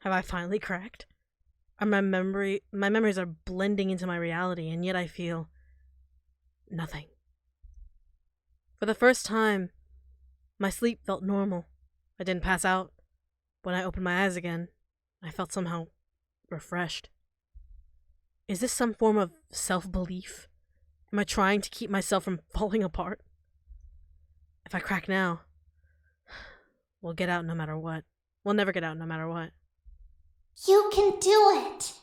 Have I finally cracked? Are my memories are blending into my reality, and yet I feel nothing. For the first time, my sleep felt normal. I didn't pass out. When I opened my eyes again, I felt somehow refreshed. Is this some form of self-belief? Am I trying to keep myself from falling apart? If I crack now, we'll get out no matter what. We'll never get out no matter what. You can do it!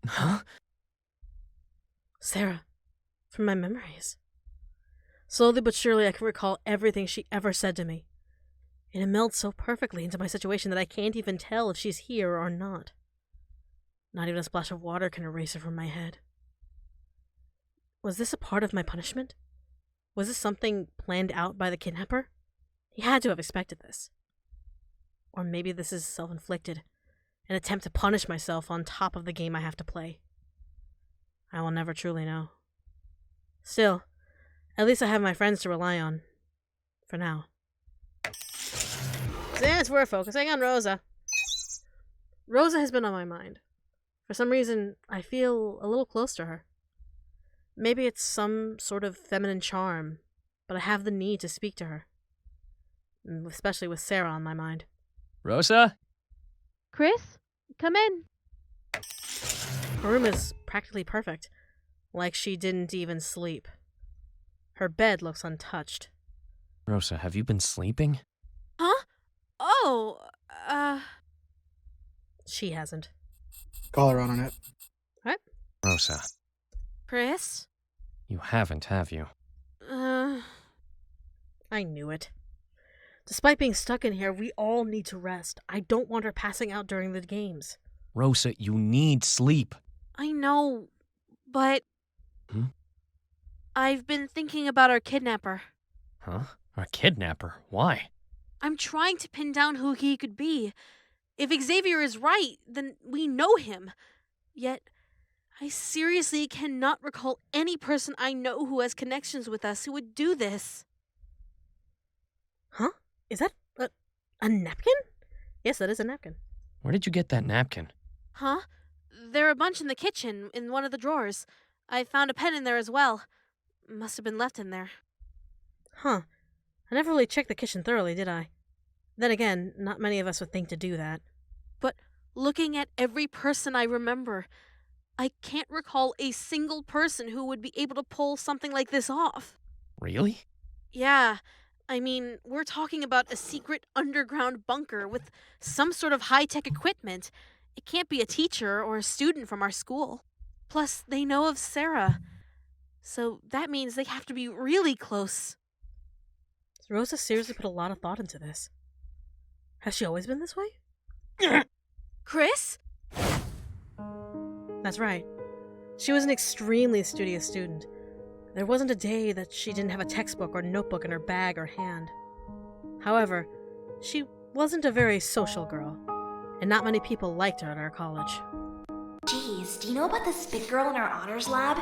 Huh? Sarah, from my memories. Slowly but surely I can recall everything she ever said to me. It melds so perfectly into my situation that I can't even tell if she's here or not. Not even a splash of water can erase her from my head. Was this a part of my punishment? Was this something planned out by the kidnapper? He had to have expected this. Or maybe this is self-inflicted, an attempt to punish myself on top of the game I have to play. I will never truly know. Still, at least I have my friends to rely on. For now. Since we're focusing on Rosa. Rosa has been on my mind. For some reason, I feel a little close to her. Maybe it's some sort of feminine charm, but I have the need to speak to her. Especially with Sarah on my mind. Rosa? Chris, come in. Her room is practically perfect, like she didn't even sleep. Her bed looks untouched. Rosa, have you been sleeping? Huh? Oh, She hasn't. Call her on it. What? Rosa, Chris? you haven't, have you? I knew it. Despite being stuck in here, we all need to rest. I don't want her passing out during the games. Rosa, you need sleep. I know, but... I've been thinking about our kidnapper. Huh? Our kidnapper? Why? I'm trying to pin down who he could be. If Xavier is right, then we know him. Yet, I seriously cannot recall any person I know who has connections with us who would do this. Huh? Is that a napkin? Yes, that is a napkin. Where did you get that napkin? Huh? There are a bunch in the kitchen, in one of the drawers. I found a pen in there as well. Must have been left in there. Huh. I never really checked the kitchen thoroughly, did I? Then again, not many of us would think to do that. But looking at every person I remember, I can't recall a single person who would be able to pull something like this off. Really? Yeah, I mean, we're talking about a secret underground bunker with some sort of high-tech equipment. It can't be a teacher or a student from our school. Plus, they know of Sarah. So that means they have to be really close. Rosa seriously put a lot of thought into this. Has she always been this way? Chris? That's right. She was an extremely studious student. There wasn't a day that she didn't have a textbook or notebook in her bag or hand. However, she wasn't a very social girl, and not many people liked her at our college. Geez, do you know about the spit girl in our honors lab?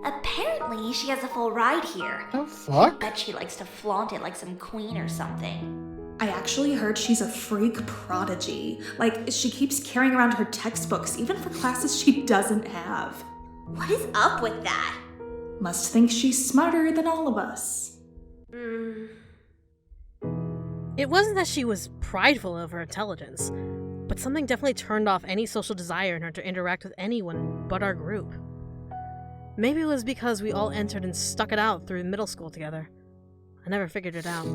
Apparently, she has a full ride here. The fuck? Bet she likes to flaunt it like some queen or something. I actually heard she's a freak prodigy. Like, she keeps carrying around her textbooks, even for classes she doesn't have. What is up with that? Must think she's smarter than all of us. It wasn't that she was prideful of her intelligence, but something definitely turned off any social desire in her to interact with anyone but our group. Maybe it was because we all entered and stuck it out through middle school together. I never figured it out.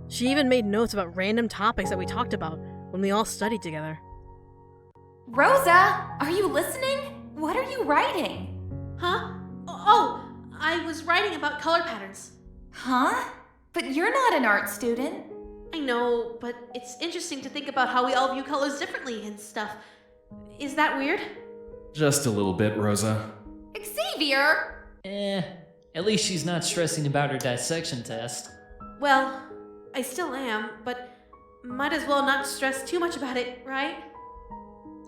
She even made notes about random topics that we talked about when we all studied together. Rosa, are you listening? What are you writing? Huh? Oh, I was writing about color patterns. Huh? But you're not an art student. I know, but it's interesting to think about how we all view colors differently and stuff. Is that weird? Just a little bit, Rosa. Xavier! At least she's not stressing about her dissection test. Well, I still am, but might as well not stress too much about it, right?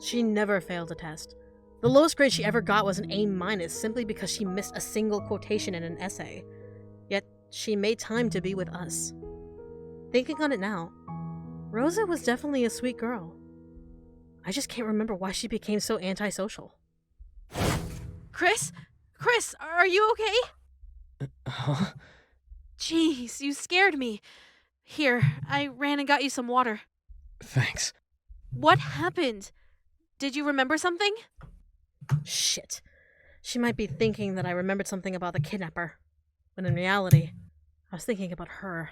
She never failed a test. The lowest grade she ever got was an A- simply because she missed a single quotation in an essay. Yet, she made time to be with us. Thinking on it now, Rosa was definitely a sweet girl. I just can't remember why she became so antisocial. Chris? Chris, are you okay? Huh? Jeez, you scared me. Here, I ran and got you some water. Thanks. What happened? Did you remember something? Shit. She might be thinking that I remembered something about the kidnapper, when in reality, I was thinking about her.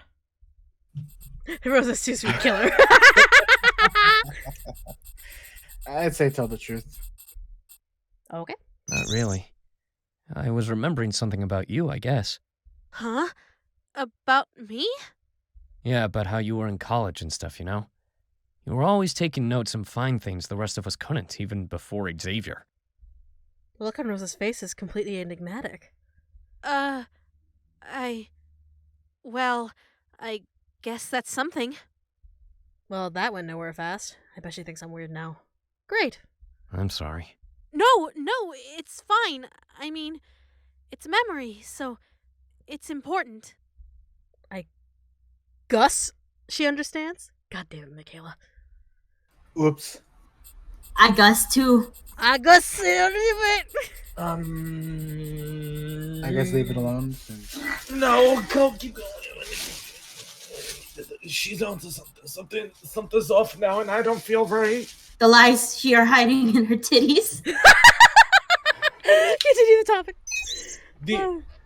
Rosa's too sweet killer. I'd say tell the truth. Okay. Not really. I was remembering something about you, I guess. Huh? About me? Yeah, about how you were in college and stuff, you know? You were always taking notes and find things the rest of us couldn't, even before Xavier. The look on Rosa's face is completely enigmatic. Well, I guess that's something. Well, that went nowhere fast. I bet she thinks I'm weird now. Great. I'm sorry. No, it's fine. I mean, it's a memory, so it's important. Gus? She understands? God damn it, Michaela. Oops. I Gus too. I Gus, leave it. I guess leave it alone. No, go keep going. She's onto something. Something's off now, and I don't feel very. The lies she are hiding in her titties. Continue the topic.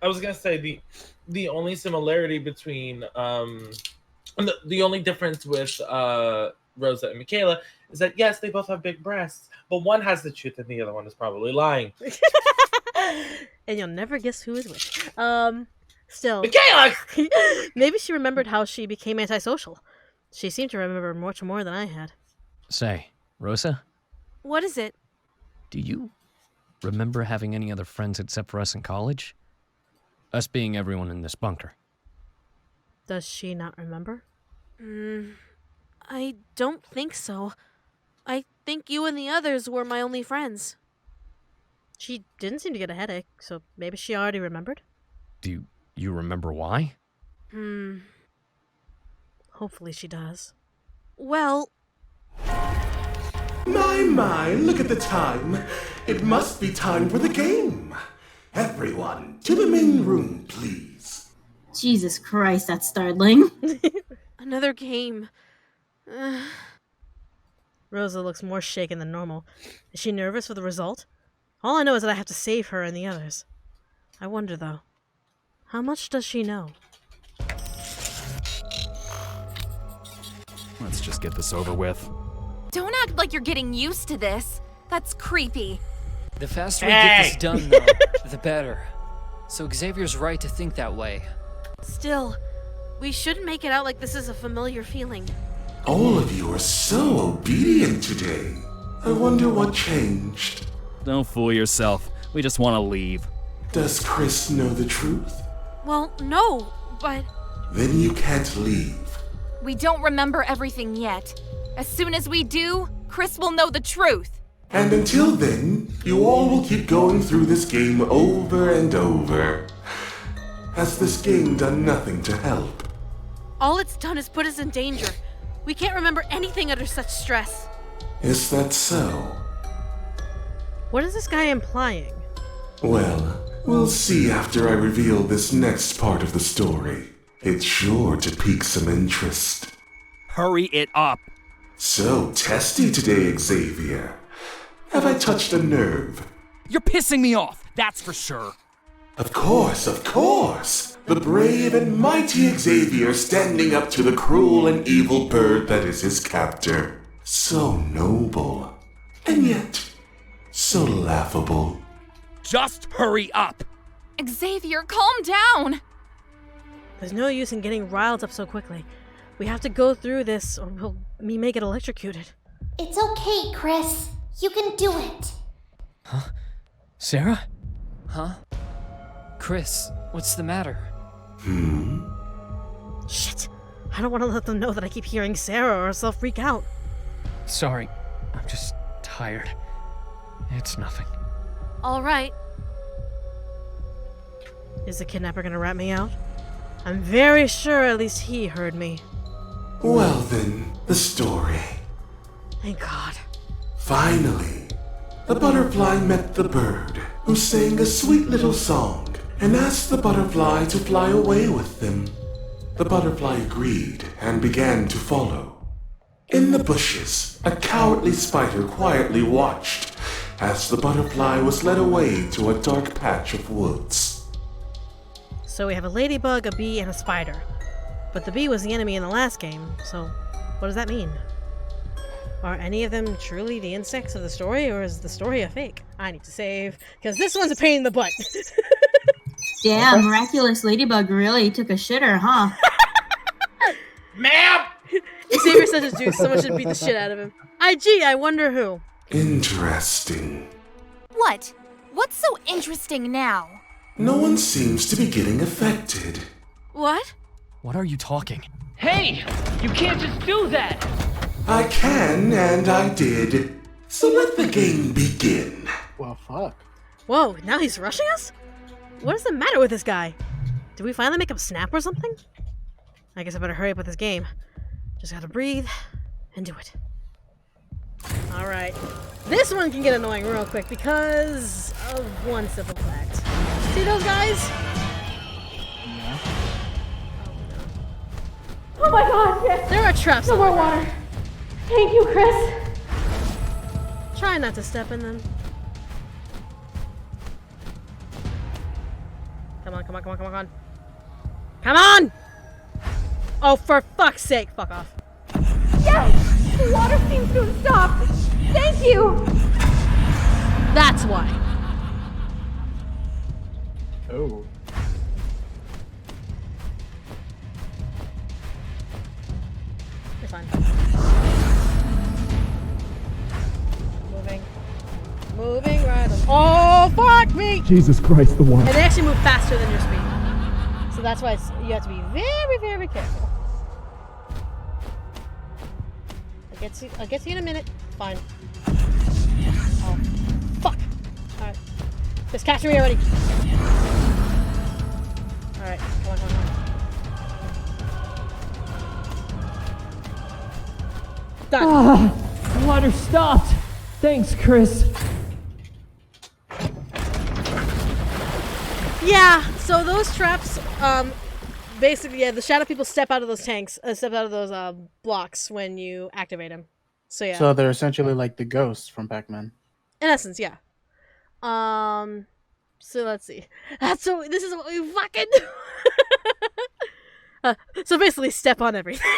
I was gonna say the only similarity between the only difference with Rosa and Michaela is that yes, they both have big breasts, but one has the truth and the other one is probably lying. And you'll never guess who is which. Still, Michaela! maybe she remembered how she became antisocial. She seemed to remember much more than I had. Say, Rosa, What is it? do you remember having any other friends except for us in college? Us being everyone in this bunker. Does she not remember? I don't think so. I think you and the others were my only friends. She didn't seem to get a headache, so maybe she already remembered. Do you remember why? Hopefully she does. Well, My, look at the time. It must be time for the game. Everyone, to the main room, please. Jesus Christ, that's startling. another game. Rosa looks more shaken than normal. Is she nervous for the result? All I know is that I have to save her and the others. I wonder, though, how much does she know? Let's just get this over with. Don't act like you're getting used to this. That's creepy. The faster we get this done, though, the better. So Xavier's right to think that way. Still, we shouldn't make it out like this is a familiar feeling. All of you are so obedient today. I wonder what changed. Don't fool yourself. We just want to leave. Does Chris know the truth? Well, no, but Then you can't leave. We don't remember everything yet. As soon as we do, Chris will know the truth. And until then, you all will keep going through this game over and over. Has this game done nothing to help? all it's done is put us in danger. We can't remember anything under such stress. Is that so? What is this guy implying? Well, we'll see after I reveal this next part of the story. It's sure to pique some interest. Hurry it up. So testy today, Xavier. Have I touched a nerve? You're pissing me off, that's for sure. Of course, of course! The brave and mighty Xavier standing up to the cruel and evil bird that is his captor. So noble. And yet, so laughable. Just hurry up! Xavier, calm down! There's no use in getting riled up so quickly. We have to go through this or we may get electrocuted. It's okay, Chris. You can do it. Huh? Sarah? Huh? Chris, what's the matter? Shit. I don't want to let them know that I keep hearing Sarah or else they'll freak out. Sorry, I'm just tired. It's nothing. All right. Is the kidnapper gonna rat me out? I'm very sure at least he heard me. Well then, the story. Thank God. Finally, the butterfly met the bird, who sang a sweet little song and asked the butterfly to fly away with them. The butterfly agreed and began to follow. In the bushes, a cowardly spider quietly watched as the butterfly was led away to a dark patch of woods. So we have a ladybug, a bee, and a spider. But the bee was the enemy in the last game, so what does that mean? Are any of them truly the insects of the story, or is the story a fake? I need to save, because this one's a pain in the butt. Damn, Miraculous Ladybug really took a shitter, huh? Ma'am! Xavier said his juice, someone should beat the shit out of him. IG, I wonder who. Interesting. What? What's so interesting now? No one seems to be getting affected. What? What are you talking? Hey! You can't just do that! I can, and I did. So let the game begin. Well, fuck. Whoa, now he's rushing us? What is the matter with this guy? Did we finally make him snap or something? I guess I better hurry up with this game. Just gotta breathe and do it. Alright. This one can get annoying real quick because of one simple fact. See those guys? Yeah. Oh my god, yes! There are traps. No more water. Thank you, Chris. Try not to step in them. Come on, come on, come on, come on, come on. Come on! Oh, for fuck's sake, fuck off. Yes! The water seems to have stopped. Thank you! That's why. Oh. You're fine. Moving. Moving right on. Oh, fuck me! Jesus Christ, the water. And they actually move faster than your speed. So that's why you have to be very, very careful. I'll get to you in a minute. Fine. Oh, fuck! Alright. Just capture me already. Alright, come on, come on, come on. Done. Water stopped! Thanks, Chris. Yeah, so those traps, basically, yeah, the shadow people step out of those tanks, step out of those blocks when you activate them. So yeah. So they're essentially like the ghosts from Pac-Man. In essence, yeah. So let's see. So this is what we fucking do. So basically, step on everything.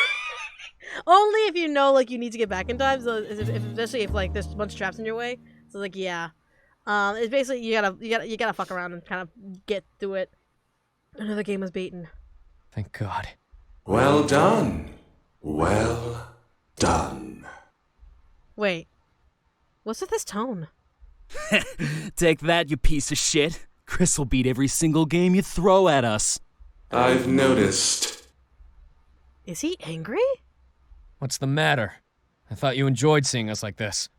Only if you know, like, you need to get back in time. So especially if like there's a bunch of traps in your way. So like, yeah. It's basically you gotta fuck around and kind of get through it. Another game was beaten. Thank God. Well done. Well done. Wait, what's with this tone? Take that, you piece of shit. Chris will beat every single game you throw at us. I've noticed. Is he angry? What's the matter? I thought you enjoyed seeing us like this.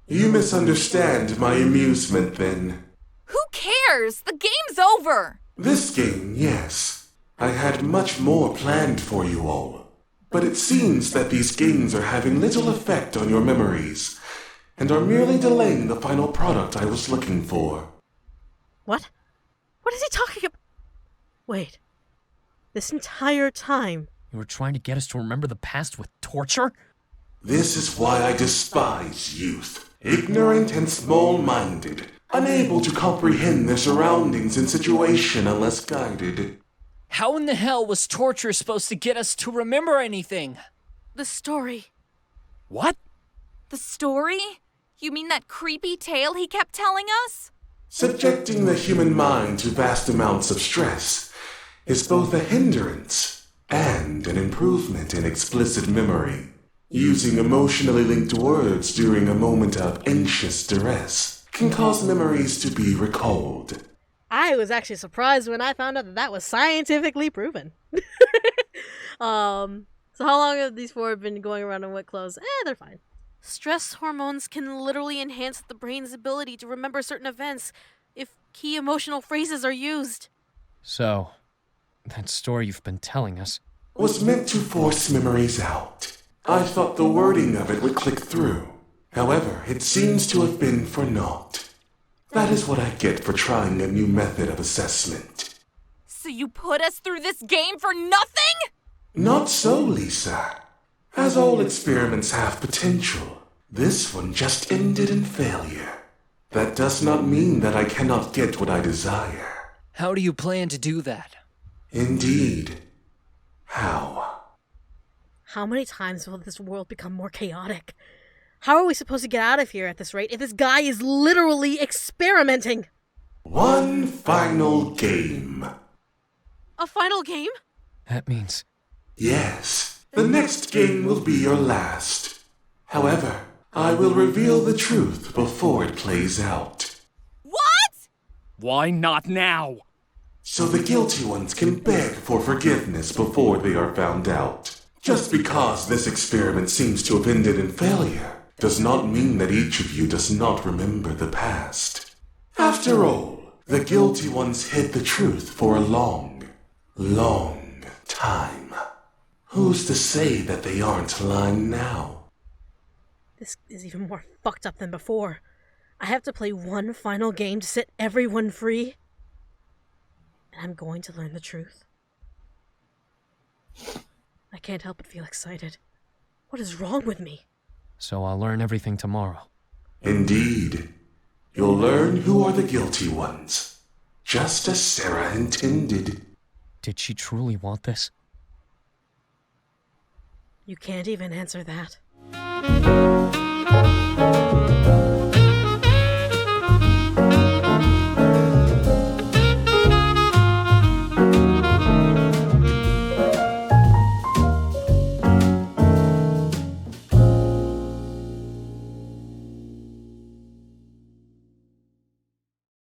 You misunderstand my amusement, then. Who cares? The game's over! This game, yes. I had much more planned for you all. But it seems that these games are having little effect on your memories, and are merely delaying the final product I was looking for. What? What is he talking about? Wait. This entire time. You were trying to get us to remember the past with torture? This is why I despise youth. Ignorant and small-minded, unable to comprehend their surroundings and situation unless guided. How in the hell was torture supposed to get us to remember anything? The story. What? The story? You mean that creepy tale he kept telling us? Subjecting the human mind to vast amounts of stress is both a hindrance and an improvement in explicit memory. Using emotionally linked words during a moment of anxious duress can cause memories to be recalled. I was actually surprised when I found out that was scientifically proven. So how long have these four been going around in wet clothes? They're fine. Stress hormones can literally enhance the brain's ability to remember certain events if key emotional phrases are used. So, that story you've been telling us was meant to force memories out. I thought the wording of it would click through. However, it seems to have been for naught. That is what I get for trying a new method of assessment. So you put us through this game for nothing? Not so, Lisa. As all experiments have potential, this one just ended in failure. That does not mean that I cannot get what I desire. How do you plan to do that? Indeed. How? How many times will this world become more chaotic? How are we supposed to get out of here at this rate if this guy is literally experimenting? One final game. A final game? That means... Yes, the next game will be your last. However, I will reveal the truth before it plays out. What? Why not now? So the guilty ones can beg for forgiveness before they are found out. Just because this experiment seems to have ended in failure does not mean that each of you does not remember the past. After all, the guilty ones hid the truth for a long, long time. Who's to say that they aren't lying now? This is even more fucked up than before. I have to play one final game to set everyone free. And I'm going to learn the truth. I can't help but feel excited. What is wrong with me? So I'll learn everything tomorrow. Indeed. You'll learn who are the guilty ones. Just as Sarah intended. Did she truly want this? You can't even answer that.